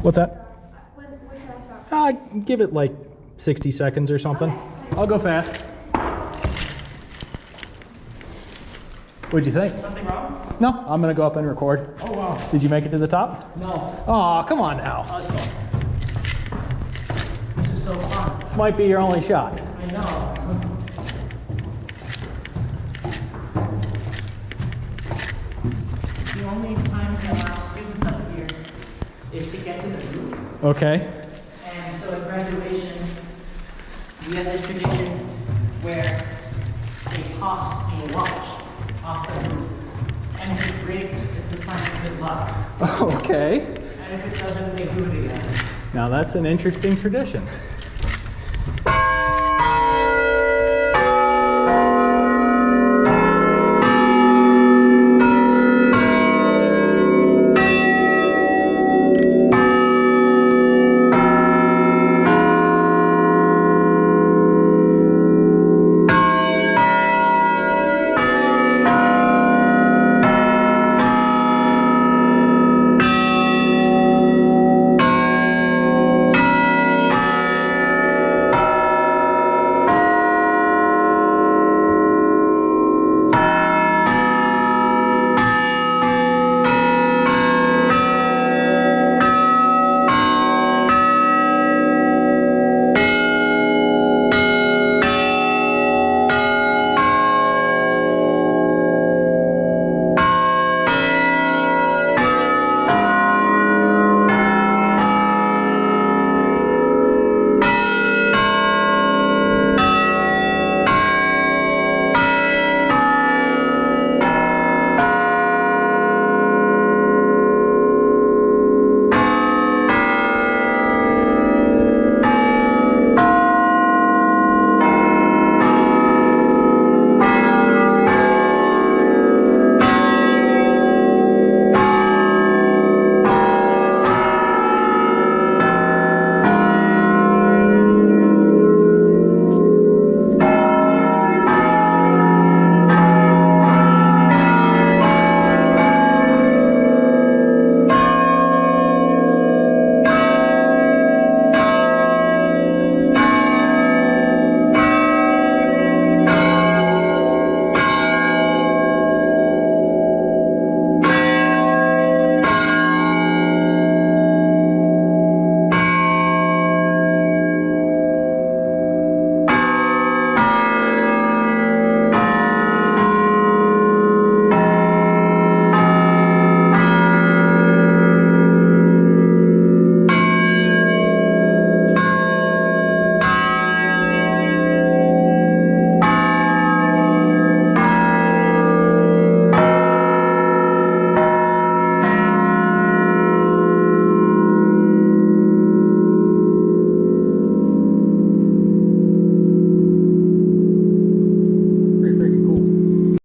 What's that? When should I stop? Give it like 60 seconds or something. Okay. I'll go fast. What'd you think? Something wrong? No, I'm gonna go up and record. Oh, wow. Did you make it to the top? No. Aw, come on now. This is so fun. This might be your only shot. I know. The only time we allow students up here is to get to the roof. Okay. And so at graduation, we have this tradition where they toss a lunch off the roof. And if it breaks, it's a sign of good luck. Okay. And if it doesn't, they do it again. Now that's an interesting tradition.